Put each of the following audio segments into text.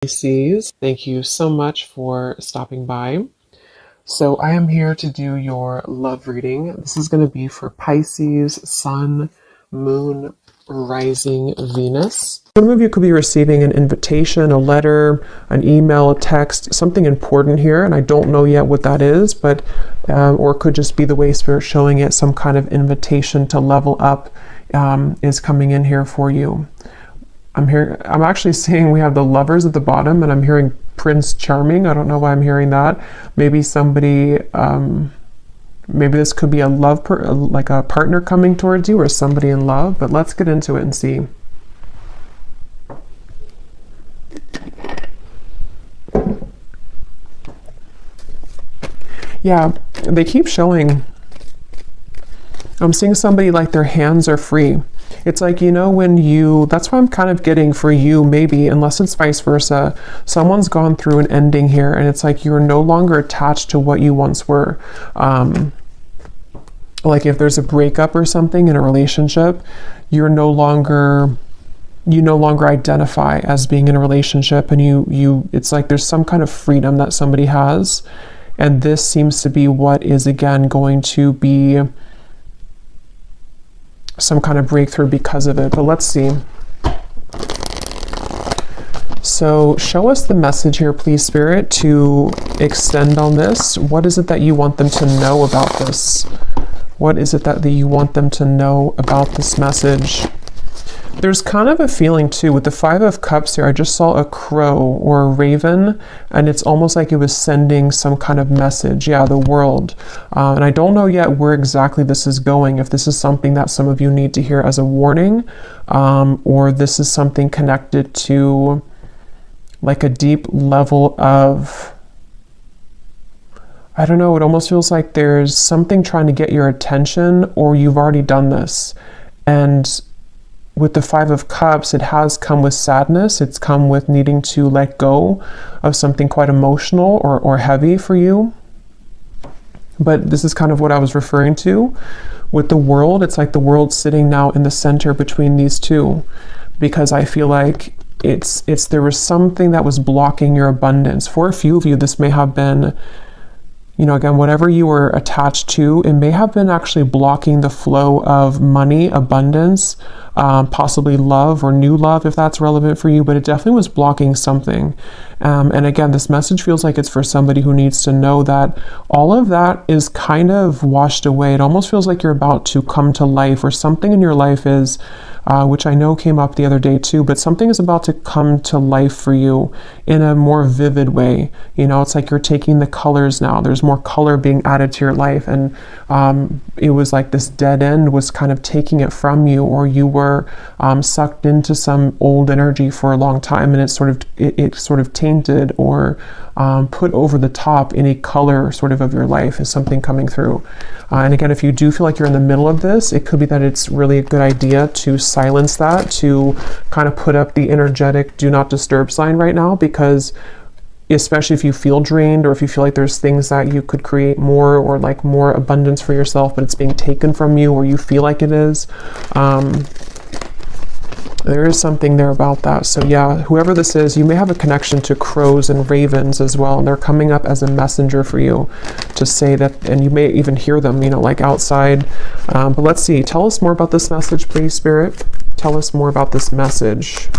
Pisces, thank you so much for stopping by. So I am here to do your love reading. This is going to be for Pisces, Sun, Moon, Rising, Venus. Some of you could be receiving an invitation, a letter, an email, a text, something important here, and I don't know yet what that is, but or it could just be the way Spirit's showing it, some kind of invitation to level up is coming in here for you. I'm actually seeing we have the Lovers at the bottom, and I'm hearing Prince Charming. I don't know why I'm hearing that. Maybe somebody, maybe this could be a like a partner coming towards you or somebody in love, but let's get into it and see. Yeah, they keep showing. I'm seeing somebody like their hands are free. It's like, you know, when you, that's what I'm kind of getting for you, maybe, unless it's vice versa. Someone's gone through an ending here, and it's like you're no longer attached to what you once were. Like if there's a breakup or something in a relationship, you no longer identify as being in a relationship, and it's like there's some kind of freedom that somebody has. And this seems to be what is, again, going to be some kind of breakthrough because of it. But let's see. So show us the message here, please, Spirit, to extend on this. What is it that you want them to know about this? What is it that you want them to know about this message? There's kind of a feeling too with the Five of Cups here. I just saw a crow or a raven, and it's almost like it was sending some kind of message. Yeah, the world. And I don't know yet where exactly this is going, if this is something that some of you need to hear as a warning, or this is something connected to like a deep level of, I don't know, it almost feels like there's something trying to get your attention, or you've already done this. And with the Five of Cups, it has come with sadness. It's come with needing to let go of something quite emotional or heavy for you. But this is kind of what I was referring to with the world. It's like the world sitting now in the center between these two, because I feel like there was something that was blocking your abundance. For a few of you, this may have been, you know, again, whatever you were attached to, it may have been actually blocking the flow of money, abundance, possibly love or new love, if that's relevant for you, but it definitely was blocking something. And again, this message feels like it's for somebody who needs to know that all of that is kind of washed away. It almost feels like you're about to come to life, or something in your life is, which I know came up the other day too, but something is about to come to life for you in a more vivid way. You know, it's like you're taking the colors now. There's more color being added to your life, and it was like this dead end was kind of taking it from you, or you were sucked into some old energy for a long time, and it sort of tainted or put over the top any color sort of your life is something coming through. And again, if you do feel like you're in the middle of this, it could be that it's really a good idea to silence that, to kind of put up the energetic do not disturb sign right now, because especially if you feel drained, or if you feel like there's things that you could create more, or like more abundance for yourself, but it's being taken from you, or you feel like it is. There is something there about that. So yeah, whoever this is, you may have a connection to crows and ravens as well, and they're coming up as a messenger for you to say that, and you may even hear them, you know, like outside. But let's see, tell us more about this message, please, Spirit. Tell us more about this message.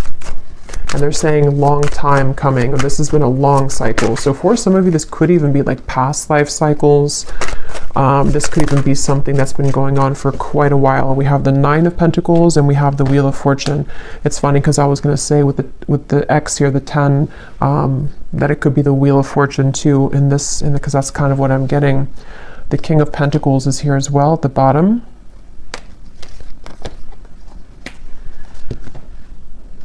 And they're saying long time coming. This has been a long cycle. So for some of you, this could even be like past life cycles. This could even be something that's been going on for quite a while. We have the Nine of Pentacles, and we have the Wheel of Fortune. It's funny because I was going to say with the X here, the 10, that it could be the Wheel of Fortune too because that's kind of what I'm getting. The King of Pentacles is here as well at the bottom.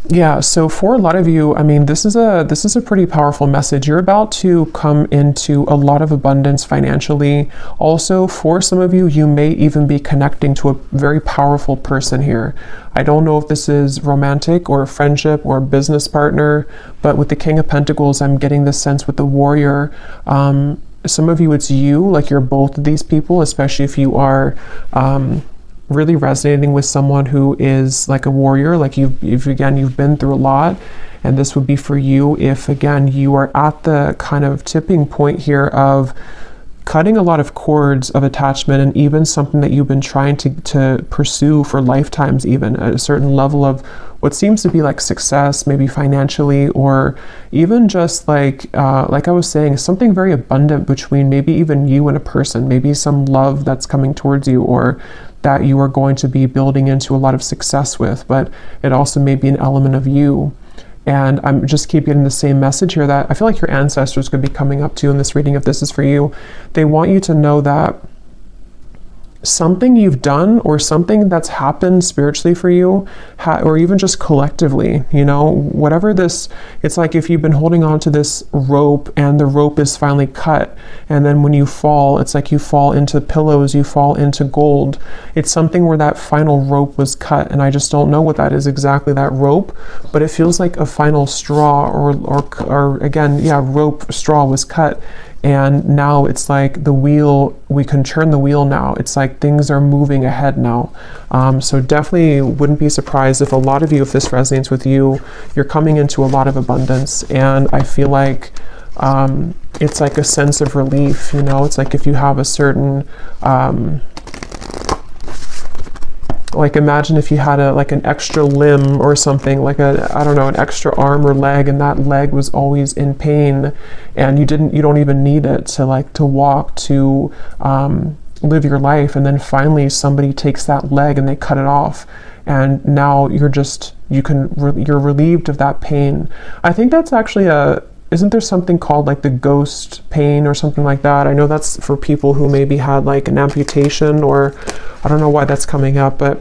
Yeah, so for a lot of you, I mean, this is a pretty powerful message. You're about to come into a lot of abundance financially. Also, for some of you, you may even be connecting to a very powerful person here. I don't know if this is romantic or a friendship or a business partner, but with the King of Pentacles, I'm getting this sense with the Warrior. Some of you, it's you, like you're both of these people, especially if you are really resonating with someone who is like a warrior, like you've been through a lot, And this would be for you if, again, you are at the kind of tipping point here of cutting a lot of cords of attachment, and even something that you've been trying to pursue for lifetimes, even at a certain level of what seems to be like success, maybe financially, or even just like I was saying, something very abundant between maybe even you and a person, maybe some love that's coming towards you, or that you are going to be building into a lot of success with, but it also may be an element of you. And I'm just keep getting the same message here that I feel like your ancestors could be coming up to you in this reading if this is for you. They want you to know that something you've done or something that's happened spiritually for you, or even just collectively, you know, whatever this, it's like if you've been holding on to this rope and the rope is finally cut, and then when you fall, it's like you fall into pillows, you fall into gold. It's something where that final rope was cut, and I just don't know what that is exactly, that rope, but it feels like a final straw, or again, yeah, rope, straw was cut. And now it's like the wheel, we can turn the wheel now. It's like things are moving ahead now. So definitely wouldn't be surprised if a lot of you, if this resonates with you, you're coming into a lot of abundance. And I feel like it's like a sense of relief, you know, it's like if you have a certain, like imagine if you had like an extra limb or something, like I don't know, an extra arm or leg, and that leg was always in pain, and you don't even need it to walk, to live your life, and then finally somebody takes that leg and they cut it off, and now you're relieved of that pain. I think that's actually isn't there something called like the ghost pain or something like that? I know that's for people who maybe had like an amputation, or I don't know why that's coming up, but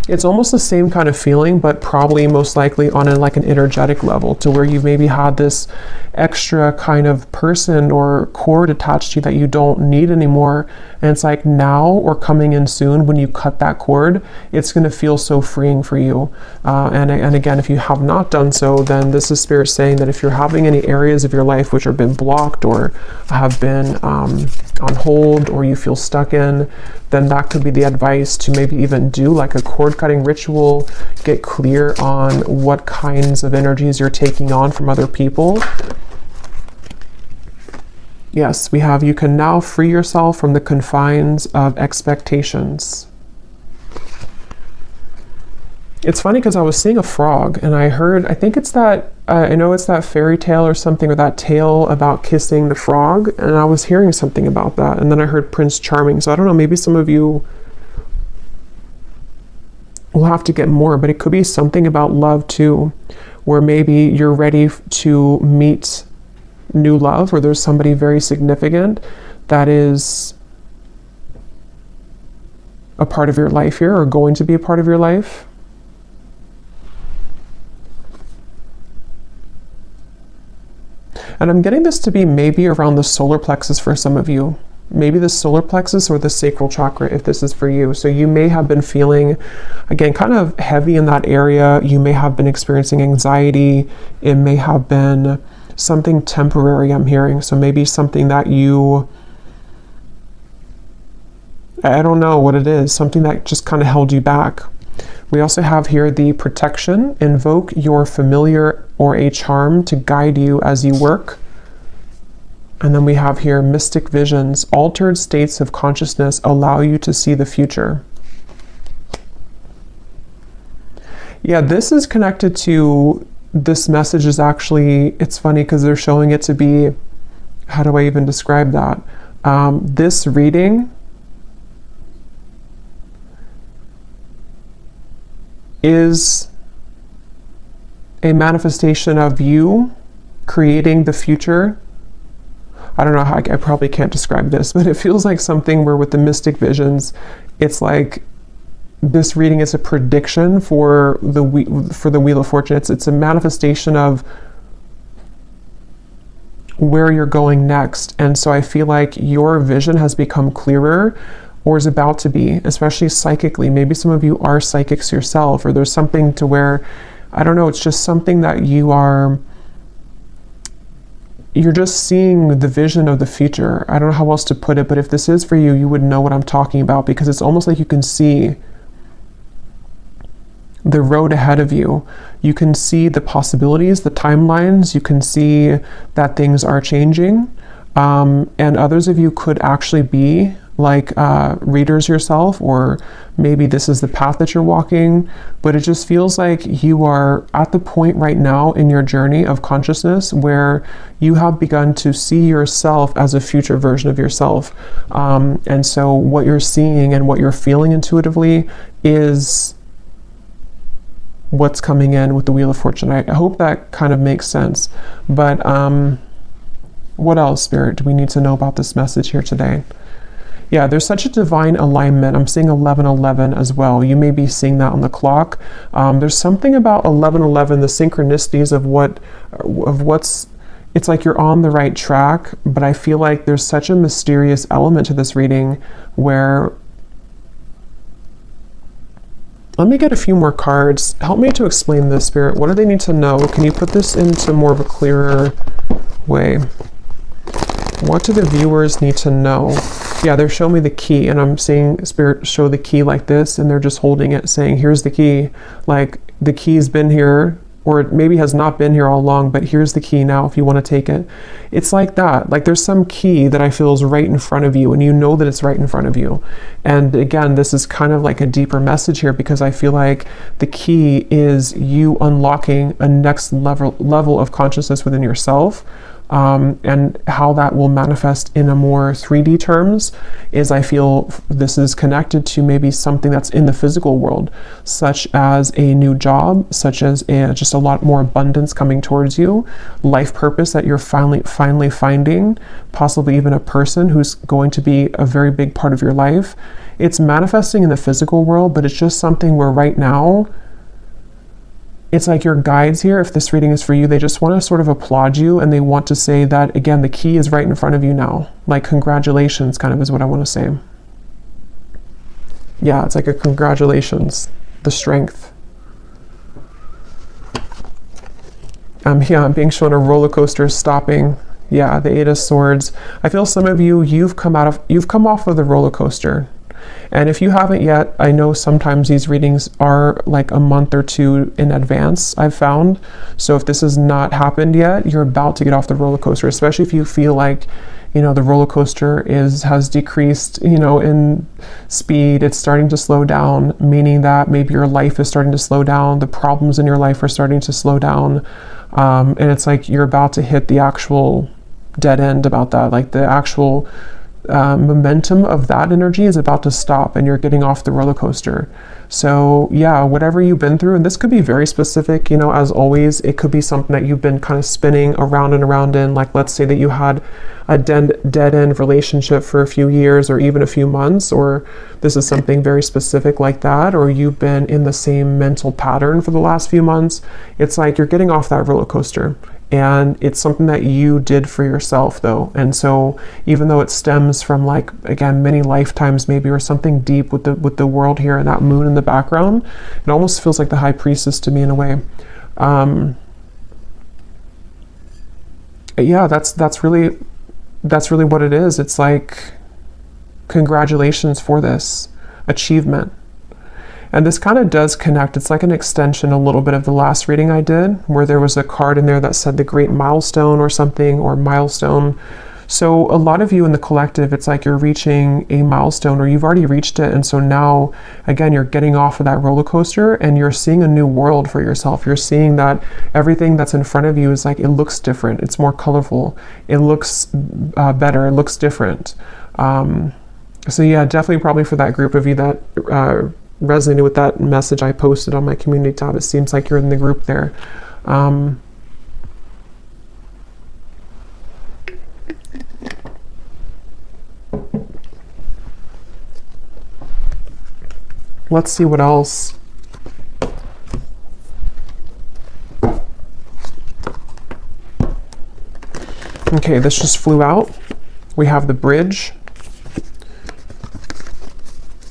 it's almost the same kind of feeling, but probably most likely on like an energetic level, to where you've maybe had this extra kind of person or cord attached to you that you don't need anymore. And it's like now, or coming in soon, when you cut that cord, it's going to feel so freeing for you. And again, if you have not done so, then this is Spirit saying that if you're having any areas of your life which have been blocked or have been on hold, or you feel stuck in, then that could be the advice to maybe even do like a cord cutting ritual, get clear on what kinds of energies you're taking on from other people. Yes, we have, you can now free yourself from the confines of expectations. It's funny because I was seeing a frog, and I think it's that, I know it's that fairy tale or something, or that tale about kissing the frog, and I was hearing something about that, and then I heard Prince Charming, so I don't know, maybe some of you will have to get more, but it could be something about love too, where maybe you're ready to meet new love, or there's somebody very significant that is a part of your life here, or going to be a part of your life. And I'm getting this to be maybe around the solar plexus for some of you. Maybe the solar plexus or the sacral chakra, if this is for you. So you may have been feeling, again, kind of heavy in that area. You may have been experiencing anxiety. It may have been something temporary, I'm hearing. So maybe something that I don't know what it is, something that just kind of held you back. We also have here the protection. Invoke your familiar or a charm to guide you as you work. And then we have here mystic visions. Altered states of consciousness allow you to see the future. Yeah, this is connected to, this message is actually, it's funny because they're showing it to be, how do I even describe that? This reading is a manifestation of you creating the future. I don't know how, I probably can't describe this, but it feels like something where with the mystic visions, it's like this reading is a prediction for the Wheel of Fortune. It's a manifestation of where you're going next. And so I feel like your vision has become clearer, or is about to be, especially psychically. Maybe some of you are psychics yourself, or there's something to where, I don't know, it's just something that you're just seeing the vision of the future. I don't know how else to put it, but if this is for you, you would know what I'm talking about, because it's almost like you can see the road ahead of you. You can see the possibilities, the timelines. You can see that things are changing. And others of you could actually be like readers yourself, or maybe this is the path that you're walking, but it just feels like you are at the point right now in your journey of consciousness where you have begun to see yourself as a future version of yourself. And so what you're seeing and what you're feeling intuitively is what's coming in with the Wheel of Fortune. I hope that kind of makes sense. But what else, Spirit, do we need to know about this message here today? Yeah, there's such a divine alignment. I'm seeing 1111 as well. You may be seeing that on the clock. There's something about 1111, the synchronicities of what's, it's like you're on the right track, but I feel like there's such a mysterious element to this reading where, let me get a few more cards. Help me to explain this, Spirit. What do they need to know? Can you put this into more of a clearer way? What do the viewers need to know? Yeah, they're showing me the key, and I'm seeing Spirit show the key like this, and they're just holding it saying, here's the key. Like the key's been here, or it maybe has not been here all along, but here's the key now if you want to take it. It's like that. Like there's some key that I feel is right in front of you, and you know that it's right in front of you. And again, this is kind of like a deeper message here, because I feel like the key is you unlocking a next level of consciousness within yourself. And how that will manifest in a more 3D terms is, I feel this is connected to maybe something that's in the physical world, such as a new job, such as just a lot more abundance coming towards you, life purpose that you're finally finding, possibly even a person who's going to be a very big part of your life. It's manifesting in the physical world, but it's just something where right now, it's like your guides here, if this reading is for you, they just want to sort of applaud you, and they want to say that, again, the key is right in front of you now. Like, congratulations, kind of is what I want to say. Yeah, it's like a congratulations, the strength. Yeah, I'm being shown a roller coaster stopping. Yeah, the Eight of Swords. I feel some of you, you've come off of the roller coaster. And if you haven't yet, I know sometimes these readings are like a month or two in advance, I've found. So if this has not happened yet, you're about to get off the roller coaster, especially if you feel like, you know, the roller coaster has decreased, you know, in speed. It's starting to slow down, meaning that maybe your life is starting to slow down. The problems in your life are starting to slow down. And it's like you're about to hit the actual dead end about that, like the actual momentum of that energy is about to stop, and you're getting off the roller coaster. So yeah, whatever you've been through, and this could be very specific, you know, as always, it could be something that you've been kind of spinning around and around in. Like, let's say that you had a dead end relationship for a few years or even a few months, or this is something very specific like that, or you've been in the same mental pattern for the last few months. It's like you're getting off that roller coaster. And it's something that you did for yourself, though. And so even though it stems from, like, again, many lifetimes maybe, or something deep with the world here and that moon in the background, it almost feels like the High Priestess to me in a way. Yeah, that's really what it is. It's like, congratulations for this achievement. And this kind of does connect. It's like an extension a little bit of the last reading I did, where there was a card in there that said the great milestone or something, or milestone. So a lot of you in the collective, it's like you're reaching a milestone, or you've already reached it. And so now, again, you're getting off of that roller coaster, and you're seeing a new world for yourself. You're seeing that everything that's in front of you is like, it looks different. It's more colorful. It looks better. It looks different. So yeah, definitely probably for that group of you that resonated with that message I posted on my community tab. It seems like you're in the group there. Let's see what else. Okay, this just flew out. We have the Bridge.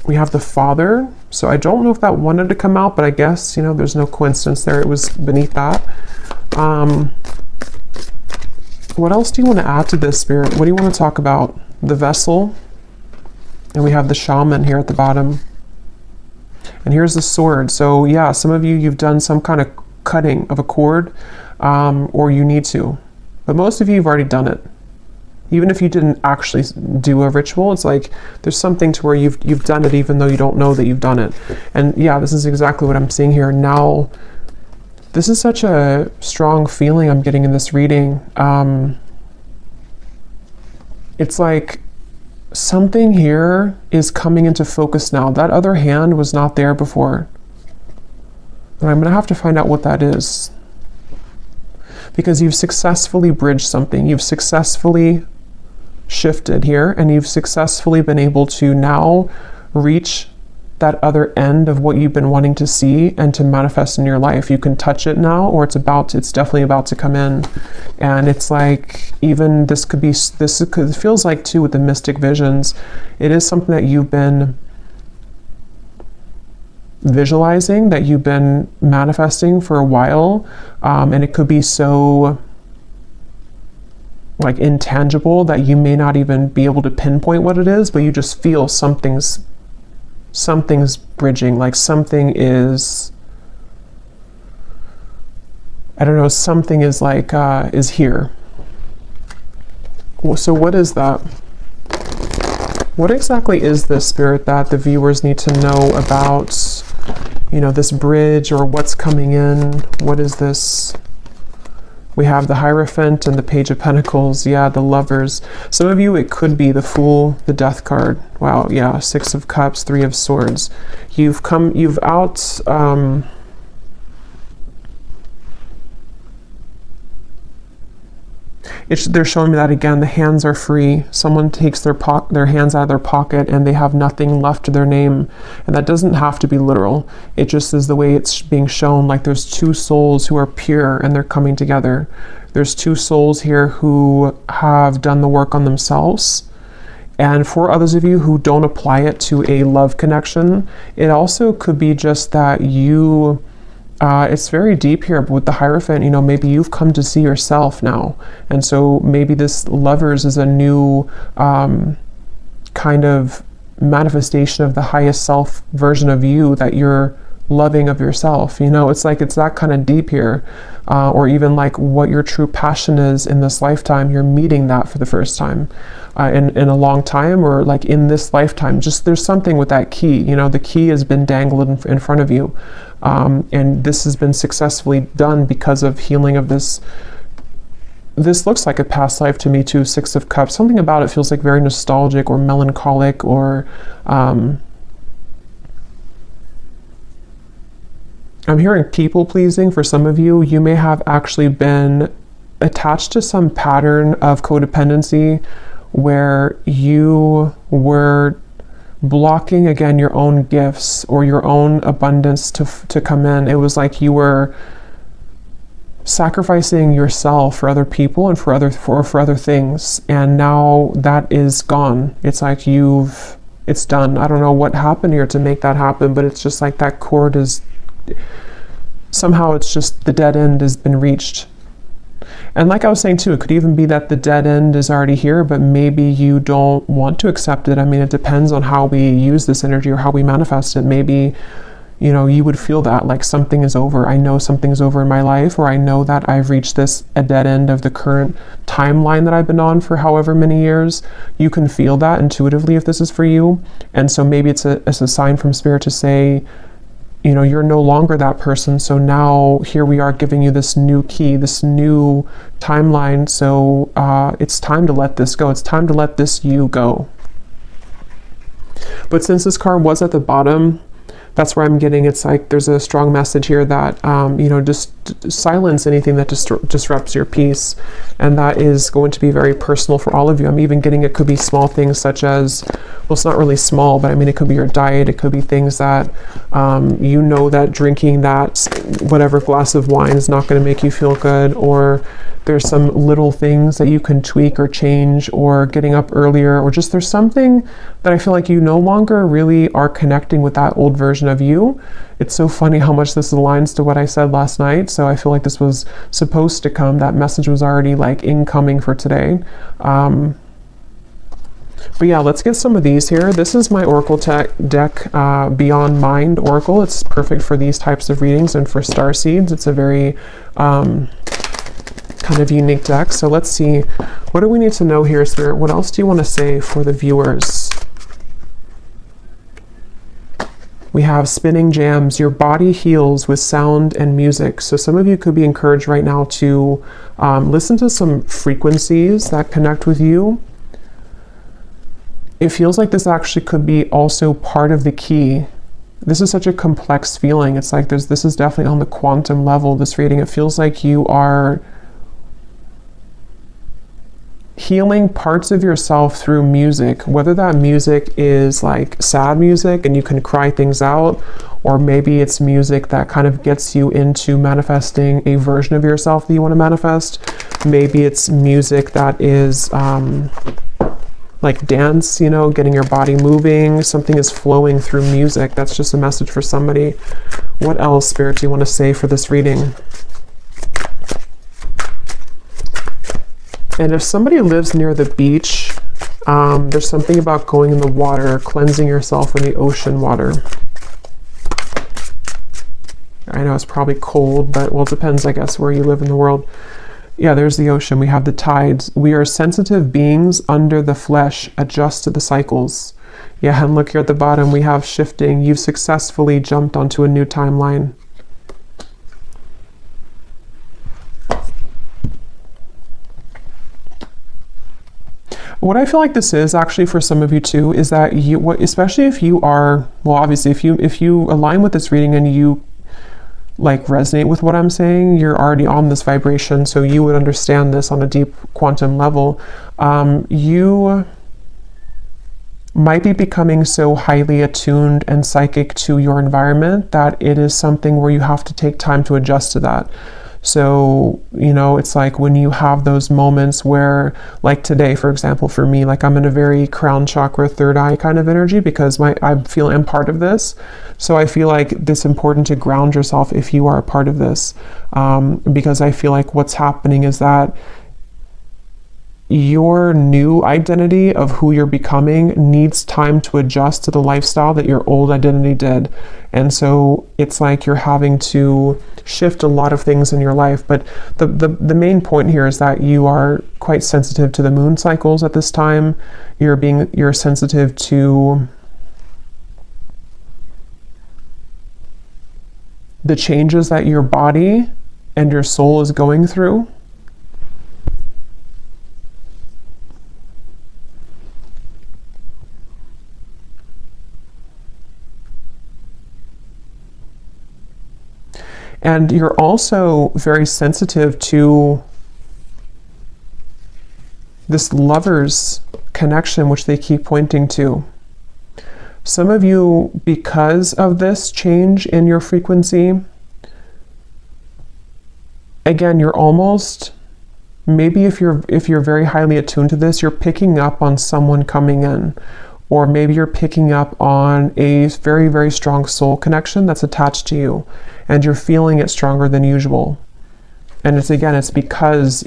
We have the Father. So I don't know if that wanted to come out, but I guess, you know, there's no coincidence there. It was beneath that. What else do you want to add to this, Spirit? What do you want to talk about? The Vessel. And we have the Shaman here at the bottom. And here's the sword. So yeah, some of you, you've done some kind of cutting of a cord, or you need to. But most of you have already done it. Even if you didn't actually do a ritual, it's like there's something to where you've done it even though you don't know that you've done it. And yeah, this is exactly what I'm seeing here. Now, this is such a strong feeling I'm getting in this reading. It's like something here is coming into focus now. That other hand was not there before. And I'm going to have to find out what that is. Because you've successfully bridged something. You've successfully shifted here, and you've successfully been able to now reach that other end of what you've been wanting to see and to manifest in your life. You can touch it now, or it's definitely about to come in. And it's like, even it feels like too with the mystic visions, it is something that you've been visualizing, that you've been manifesting for a while, and it could be so like intangible that you may not even be able to pinpoint what it is, but you just feel something's bridging, like something is, I don't know, something is like is here. So what is that? What exactly is this, Spirit, that the viewers need to know about, you know, this bridge, or what's coming in? What is this? We have the Hierophant and the Page of Pentacles. Yeah, the Lovers. Some of you, it could be the Fool, the Death card. Wow, yeah, Six of Cups, Three of Swords. They're showing me that again. The hands are free. Someone takes their hands out of their pocket and they have nothing left to their name. And that doesn't have to be literal. It just is the way it's being shown. Like there's two souls who are pure and they're coming together. There's two souls here who have done the work on themselves. And for others of you who don't apply it to a love connection, it also could be just that you... it's very deep here, but with the Hierophant, you know, maybe you've come to see yourself now. And so maybe this Lovers is a new kind of manifestation of the highest self version of you that you're loving of yourself. You know, it's like, it's that kind of deep here. Or even like what your true passion is in this lifetime, you're meeting that for the first time in a long time, or like in this lifetime. Just there's something with that key, you know, the key has been dangled in front of you. And this has been successfully done because of healing of this. This looks like a past life to me too, Six of Cups. Something about it feels like very nostalgic or melancholic, or I'm hearing people pleasing for some of you. You may have actually been attached to some pattern of codependency where you were blocking, again, your own gifts or your own abundance to come in. It was like you were sacrificing yourself for other people and for other things, and now that is gone. It's like it's done. I don't know what happened here to make that happen, but it's just like that cord is somehow, it's just the dead end has been reached. And like I was saying too, it could even be that the dead end is already here, but maybe you don't want to accept it. I mean, it depends on how we use this energy or how we manifest it. Maybe, you know, you would feel that like something is over. I know something's over in my life, or I know that I've reached a dead end of the current timeline that I've been on for however many years. You can feel that intuitively if this is for you. And so maybe it's a sign from Spirit to say, you know, you're no longer that person. So now here we are giving you this new key, this new timeline. So it's time to let this go. It's time to let this you go. But since this card was at the bottom, that's where I'm getting, it's like there's a strong message here that, you know, just silence anything that disrupts your peace. And that is going to be very personal for all of you. I'm even getting, it could be small things such as, well, it's not really small, but I mean, it could be your diet. It could be things that, you know, that drinking that whatever glass of wine is not going to make you feel good, or there's some little things that you can tweak or change, or getting up earlier, or just there's something that I feel like you no longer really are connecting with that old version of you. It's so funny how much this aligns to what I said last night. So I feel like this was supposed to come. That message was already like incoming for today. But yeah, let's get some of these here. This is my Oracle deck, Beyond Mind Oracle. It's perfect for these types of readings and for star seeds. It's a very kind of unique deck. So let's see, what do we need to know here, Spirit? What else do you want to say for the viewers? We have spinning jams. Your body heals with sound and music. So some of you could be encouraged right now to listen to some frequencies that connect with you. It feels like this actually could be also part of the key. This is such a complex feeling. It's like this is definitely on the quantum level, this reading. It feels like you are healing parts of yourself through music, whether that music is like sad music and you can cry things out, or maybe it's music that kind of gets you into manifesting a version of yourself that you want to manifest. Maybe it's music that is like dance, you know, getting your body moving. Something is flowing through music. That's just a message for somebody. What else, Spirit, do you want to say for this reading? And if somebody lives near the beach, there's something about going in the water, cleansing yourself in the ocean water. I know it's probably cold, but well, it depends, I guess, where you live in the world. Yeah, there's the ocean. We have the tides. We are sensitive beings under the flesh, adjust to the cycles. Yeah, and look here at the bottom, we have shifting. You've successfully jumped onto a new timeline. What I feel like this is actually for some of you too, is that you, especially if you are, well, obviously if you align with this reading and you like resonate with what I'm saying, you're already on this vibration, so you would understand this on a deep quantum level. You might be becoming so highly attuned and psychic to your environment that it is something where you have to take time to adjust to that. So, you know, it's like when you have those moments where, like today, for example, for me, like I'm in a very crown chakra, third eye kind of energy because I feel I'm part of this. So I feel like it's important to ground yourself if you are a part of this, because I feel like what's happening is that your new identity of who you're becoming needs time to adjust to the lifestyle that your old identity did. And so it's like you're having to shift a lot of things in your life. But the main point here is that you are quite sensitive to the moon cycles at this time. You're sensitive to the changes that your body and your soul is going through. And you're also very sensitive to this lover's connection, which they keep pointing to. Some of you, because of this change in your frequency, again, you're almost, maybe if you're very highly attuned to this, you're picking up on someone coming in. Or maybe you're picking up on a very, very strong soul connection that's attached to you, and you're feeling it stronger than usual. And it's because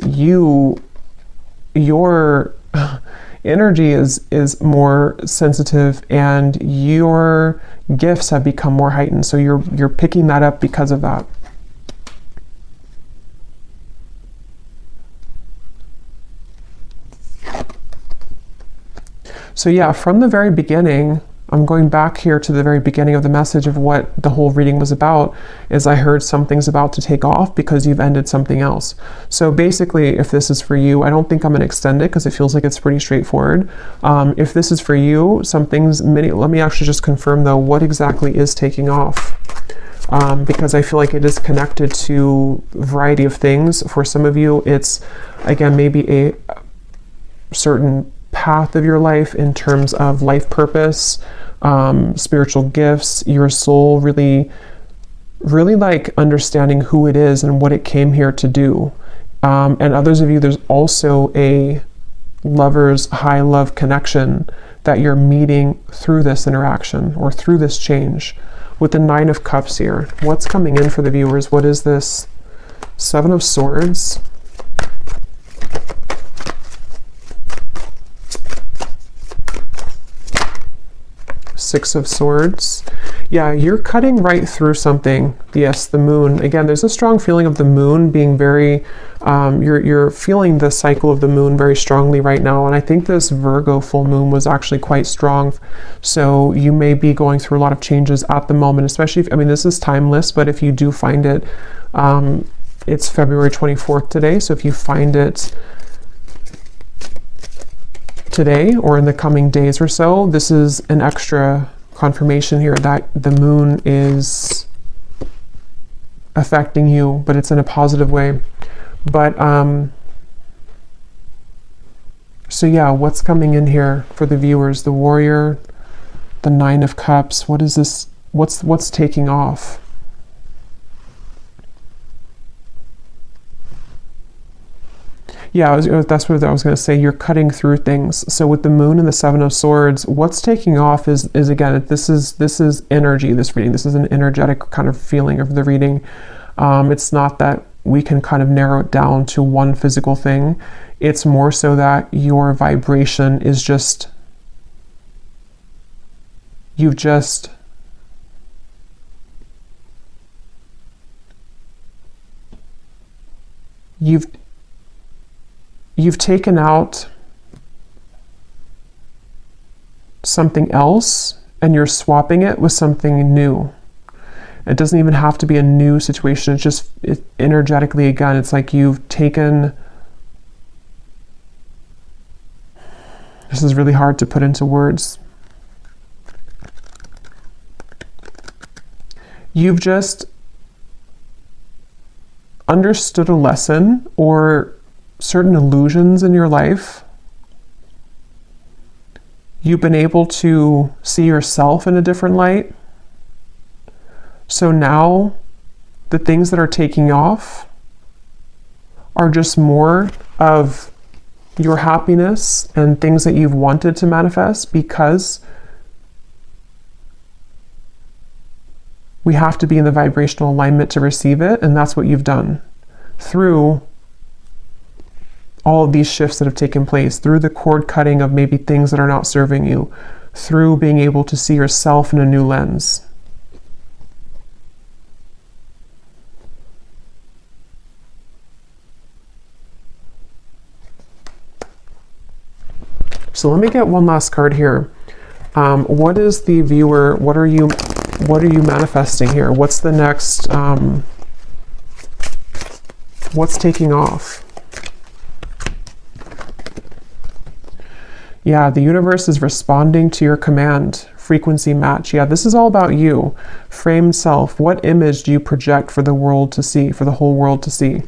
your energy is more sensitive and your gifts have become more heightened. So you're picking that up because of that. So yeah, from the very beginning, I'm going back here to the very beginning of the message of what the whole reading was about, is I heard something's about to take off because you've ended something else. So basically, if this is for you, I don't think I'm going to extend it because it feels like it's pretty straightforward. If this is for you, let me actually just confirm though, what exactly is taking off? Because I feel like it is connected to a variety of things. For some of you, it's, again, maybe a certain path of your life in terms of life purpose, spiritual gifts, your soul really like understanding who it is and what it came here to do. And others of you, there's also a lover's high love connection that you're meeting through this interaction or through this change. With the 9 of Cups here, what's coming in for the viewers? What is this? 7 of Swords. Six of Swords. Yeah, you're cutting right through something. Yes, the moon. Again, there's a strong feeling of the moon being very, you're feeling the cycle of the moon very strongly right now. And I think this Virgo full moon was actually quite strong. So you may be going through a lot of changes at the moment, especially if, I mean, this is timeless, but if you do find it, it's February 24th today. So if you find it today or in the coming days or so, this is an extra confirmation here that the moon is affecting you, but it's in a positive way. But so yeah, what's coming in here for the viewers? The Warrior, the Nine of Cups. What is this? What's taking off? Yeah, that's what I was going to say. You're cutting through things. So with the moon and the Seven of Swords, what's taking off is again, this is energy, this reading. This is an energetic kind of feeling of the reading. It's not that we can kind of narrow it down to one physical thing. It's more so that your vibration is just, you've taken out something else and you're swapping it with something new. It doesn't even have to be a new situation. It's just energetically, again, it's like you've taken, this is really hard to put into words. You've just understood a lesson or certain illusions in your life. You've been able to see yourself in a different light. So now the things that are taking off are just more of your happiness and things that you've wanted to manifest, because we have to be in the vibrational alignment to receive it. And that's what you've done through all of these shifts that have taken place, through the cord cutting of maybe things that are not serving you, through being able to see yourself in a new lens. So let me get one last card here. What is the viewer, what are you manifesting here? What's the next, what's taking off? Yeah, the universe is responding to your command. Frequency match. Yeah, this is all about you. Framed self. What image do you project for the world to see, for the whole world to see?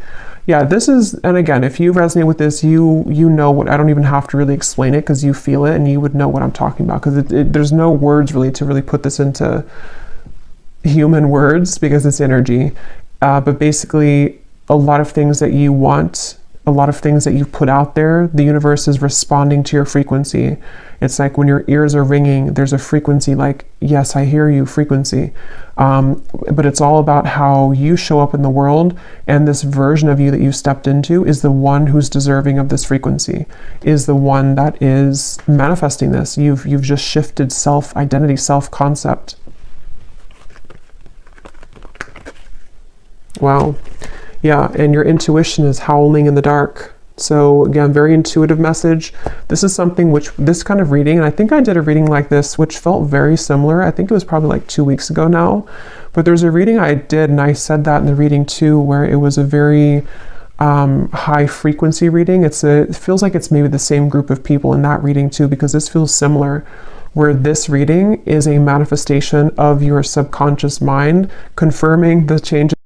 Yeah, this is, and again, if you resonate with this, you know what, I don't even have to really explain it because you feel it and you would know what I'm talking about, because there's no words really to really put this into human words because it's energy. But basically, a lot of things that you want, a lot of things that you put out there, the universe is responding to your frequency. It's like when your ears are ringing, there's a frequency like, yes, I hear you frequency. But it's all about how you show up in the world, and this version of you that you stepped into is the one who's deserving of this frequency, is the one that is manifesting this. You've just shifted self-identity, self-concept. Wow. Yeah, and your intuition is howling in the dark. So again, very intuitive message. This is something which, this kind of reading, and I think I did a reading like this, which felt very similar. I think it was probably like 2 weeks ago now. But there's a reading I did, and I said that in the reading too, where it was a very high frequency reading. It feels like it's maybe the same group of people in that reading too, because this feels similar, where this reading is a manifestation of your subconscious mind confirming the changes